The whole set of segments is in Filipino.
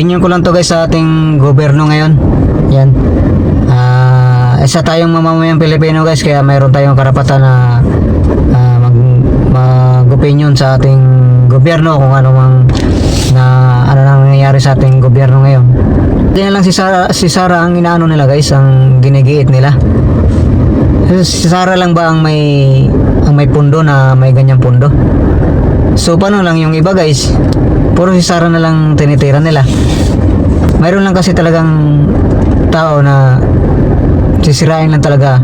Tingnan ko lang to guys sa ating gobyerno ngayon. Yan. Isa tayong mamamayang Pilipino guys, kaya mayroon tayong karapatan na mag-opinion sa ating gobyerno kung ano mang ano nang nangyayari sa ating gobyerno ngayon. Hindi na lang si Sara ang inaano nila guys, ang ginigiit nila. Si Sara lang ba ang may pundo na may ganyang pundo? So paano lang yung iba guys? Puro si Sara na lang tinitira nila. Mayroon lang kasi talagang tao na sisirain lang talaga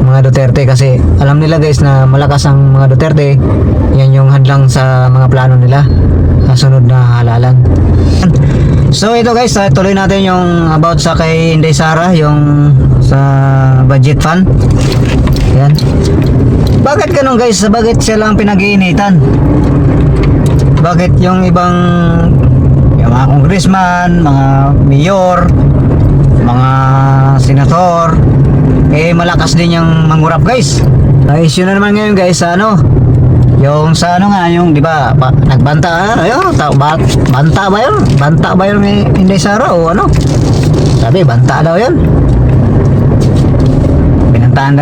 mga Duterte, kasi alam nila guys na malakas ang mga Duterte. Yan yung hadlang sa mga plano nila sa sunod na halalan. So ito guys, tuloy natin yung about sa kay Inday Sara, yung sa budget fund. Yan. Bakit ganun guys? Bakit siya lang pinag-iinitan? Bakit yung ibang mga congressman, mga mayor, mga senator, malakas din yung mangurap guys. Issue na naman ngayon guys sa yung sa nga, yung di ba nagbanta banta ba yun? Banta ba yun ni Inday Sara o ano? Sabi banta daw yun. Binantaan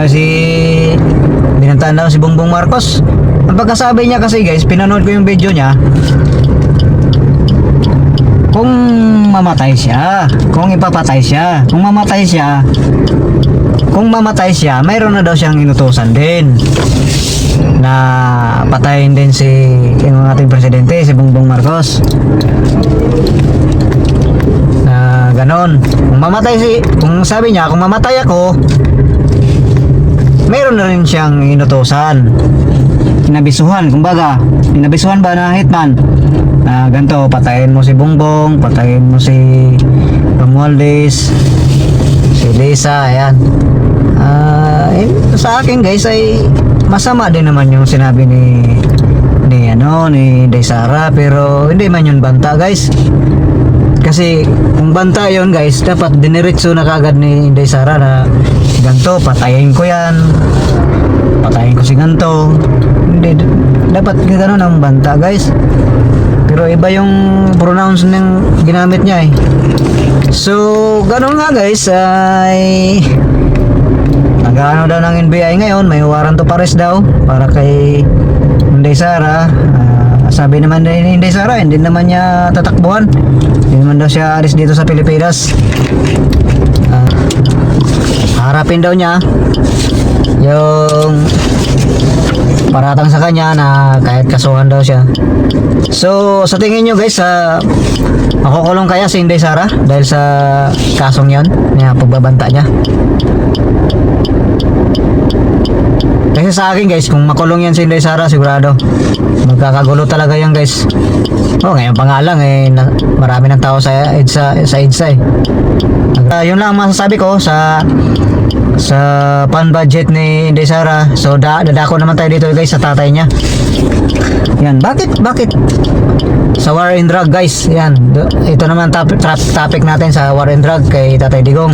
daw si Bongbong Marcos. Ang pagkasabi niya kasi guys, pinanood ko yung video niya. Kung mamatay siya, kung ipapatay siya, kung mamatay siya, mayroon na daw siyang inutusan din na patayin din yung ating presidente, si Bongbong Marcos. Na ganon. Kung sabi niya, kung mamatay ako, mayroon na rin siyang inutusan. Inabisuhan ba na hitman? Ganito, patayin mo si Bongbong, patayin mo si Romualdez, si Lisa, ayan. Sa akin guys ay masama din naman yung sinabi ni Inday Sara, pero hindi man yun banta guys. Kasi kung banta yun guys, dapat diniretso na kagad ni Inday Sara na ganto, patayin ko yan, patayin ko si ganto. Hindi, dapat gano'n ang banta guys. Pero iba yung pronounce ng ginamit niya eh. So gano'n nga guys, ay nag-ano daw ng NBI ngayon, may warrant of arrest daw para kay Inday Sara. Sabi naman ni Inday Sara, hindi naman niya tatakbuhan, hindi naman daw siya alis dito sa Pilipinas. Harapin daw niya yung paratang sa kanya na kahit kasuhan daw siya. So sa tingin nyo guys, makukulong kaya si Inday Sara dahil sa kasong yon, pagbabanta niya? Kasi sa akin guys, kung makulong yan si Inday Sara, sigurado magkakagulo talaga yan guys. Ngayon pa nga lang marami ng tao sa EDSA eh. Yun lang masasabi ko sa pan budget ni Inday Sara. So dadako naman tayo dito guys sa tatay niya. Yan, bakit sa war and drug guys? Yan, ito naman topic natin sa war and drug kay Tatay Digong.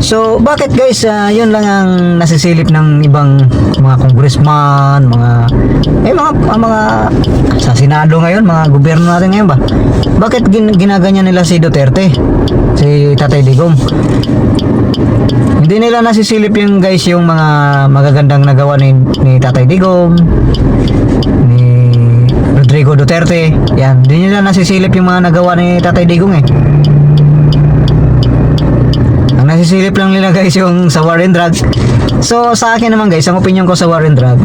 So bakit guys, yun lang ang nasisilip ng ibang mga congressman, mga sa Senado ngayon, mga gobyerno natin ngayon ba? Bakit ginaganyan nila si Duterte, si Tatay Digong? Hindi nila nasisilip yung guys, yung mga magagandang nagawa ni Tatay Digong, ni Rodrigo Duterte. Yan, hindi nila nasisilip yung mga nagawa ni Tatay Digong eh. Ang nasisilip lang nila guys yung sa war and drug. So sa akin naman guys, ang opinion ko sa war and drug,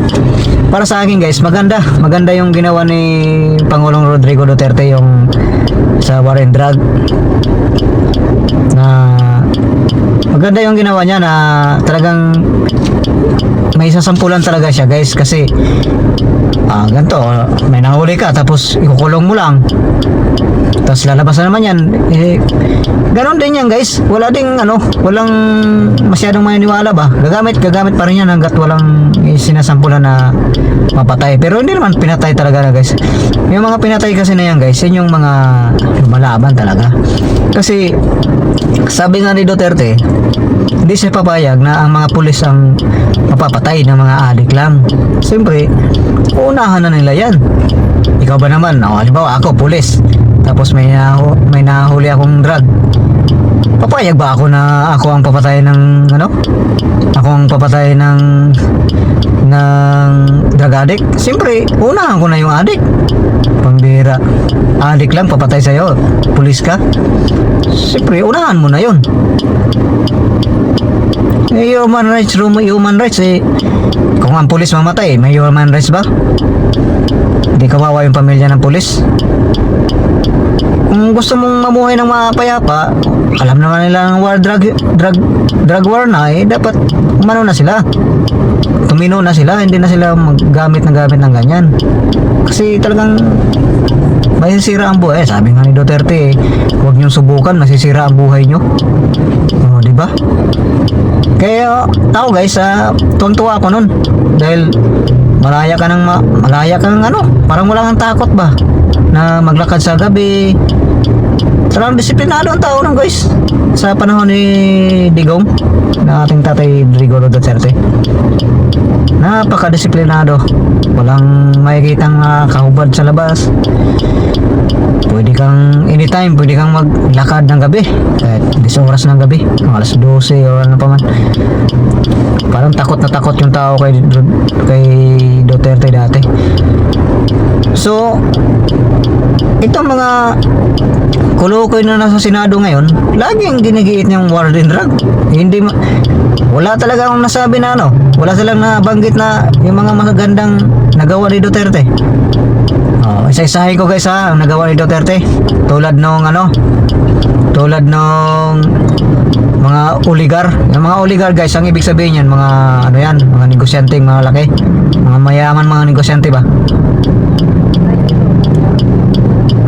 para sa akin guys, maganda yung ginawa ni Pangulong Rodrigo Duterte yung sa war and drug. Maganda yung ginawa niya na talagang may sasampulan talaga siya guys. Kasi ganito, may nahuli ka tapos ikukulong mo lang, tapos lalabas na naman yan ganon din yan guys. Walang masyadong maniniwala ba, gagamit pa rin yan hanggat walang sinasampulan na mapatay. Pero hindi naman pinatay talaga na guys. Yung mga pinatay kasi na yan guys, yun yung mga lumalaban talaga. Kasi sabi nga ni Duterte, hindi siya papayag na ang mga pulis ang mapapatay ng mga adik lang. Siyempre, uunahan na nila yan. Ikaw ba naman, halimbawa ako, pulis, tapos may nahuli akong drug, papayag ba ako na ako ang papatay ng ano? Ako ang papatay ng drug addict? Siyempre, unahan ko na yung addict. Pambira. Addict lang papatay sa'yo. Pulis ka? Siyempre, unahan mo na yun. Human rights eh. Kung ang pulis mamatay, may human rights ba? Hindi kawawa yung pamilya ng pulis. Kung gusto mong mamuhay ng mapayapa, alam naman nila ng drug war na eh, dapat umano na sila. Tumino na sila, hindi na sila gamit ng ganyan. Kasi talagang masisira ang buhay. Sabi nga ni Duterte, huwag niyong subukan, masisira ang buhay niyo. Oh, di ba? Kaya tao guys, tuwang-tuwa ako nun dahil malaya ka ng ano, parang wala kang takot ba na maglakad sa gabi. Talagang disiplinado ang tao nun guys sa panahon ni Digong, na ating tatay Rodrigo Duterte. Napaka-disiplinado, walang makikitang kahubad sa labas. Pwede kang anytime, pwede kang maglakad ng gabi kahit 10 oras ng gabi, alas 12 o ano pa man. Parang takot na takot yung tao kay Duterte dati. So itong mga kulukoy na nasa Senado ngayon, laging ginigiit niyang war and drug. Wala talaga akong nasabi na ano, wala silang nabanggit na yung mga magagandang nagawa ni Duterte. Isa-isahin ko guys ang nagawa ni Duterte. Tulad nung mga oligar. Yung mga oligar guys, ang ibig sabihin yan, mga ano yan, mga negosyante, mga laki, mga mayaman, mga negosyante ba.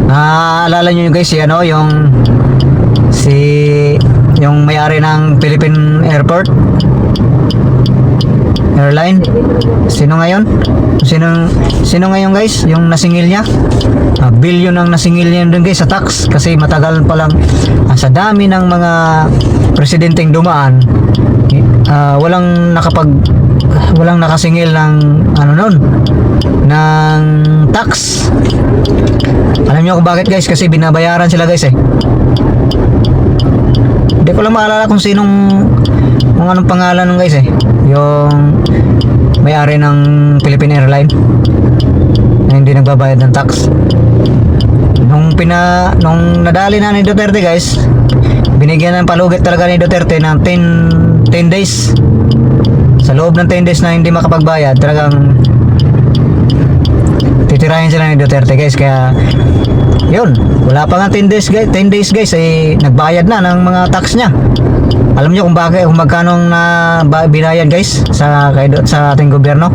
Naalala nyo guys, yung may-ari ng Philippine Airline. Sino ngayon guys? Yung nasingil niya, billion ang nasingil niya dun guys sa tax, kasi matagal pa lang, sa dami ng mga presidenteng dumaan, walang nakasingil ng ano nun, ng tax. Alam niyo kung bakit guys? Kasi binabayaran sila guys eh. Hindi ko lang maalala kung anong pangalan nung guys eh, yung may-ari ng Philippine Airline na hindi nagbabayad ng tax. Nung nadali na ni Duterte guys, binigyan ng palugit talaga ni Duterte ng 10 days. Sa loob ng 10 days na hindi makapagbayad, talagang titirahin sila ni Duterte guys. Kaya yun, wala pa nga 10 days guys eh, nagbayad na ng mga tax niya. Alam niyo kung magkano na binayad guys sa ating gobyerno?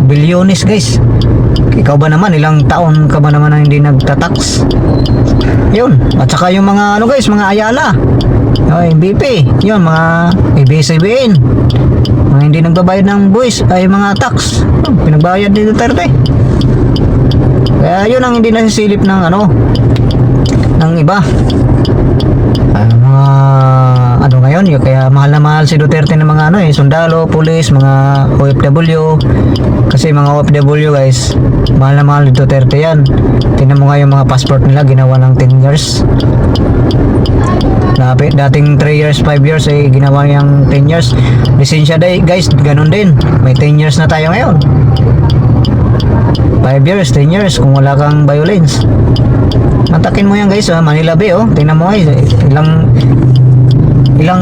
Bilyones guys. Ikaw ba naman, ilang taon ka ba naman na hindi nagtatax? Yun. At saka yung mga guys, mga Ayala, MVP, yun, mga ABS-CBN, mga hindi nagbabayad ng buwis ay mga tax, pinagbayad ni Duterte. Kaya yun ang hindi nasisilip ng iba. Ngayon yun, kaya mahal na mahal si Duterte ng mga sundalo, pulis, mga OFW. Kasi mga OFW guys, mahal na mahal ni Duterte yan. Tingnan mo nga yung mga passport nila, ginawa ng 10 years. Dating 3 years, 5 years eh, ginawa niyang 10 years. Lisensya day guys, ganun din. May 10 years na tayo ngayon. 5 years, 10 years kung wala kang violence. Mantakin mo yan guys, Manila Bay tingnan mo guys, ilang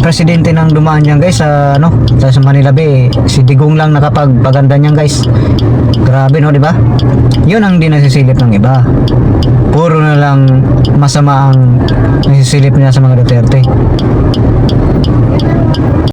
presidente nang dumaan yan guys sa Manila Bay. Si Digong lang nakapagpaganda niyan guys. Grabe di ba? Yun ang di nasisilip ng iba. Puro na lang masama ang nasisilip niya sa mga Duterte.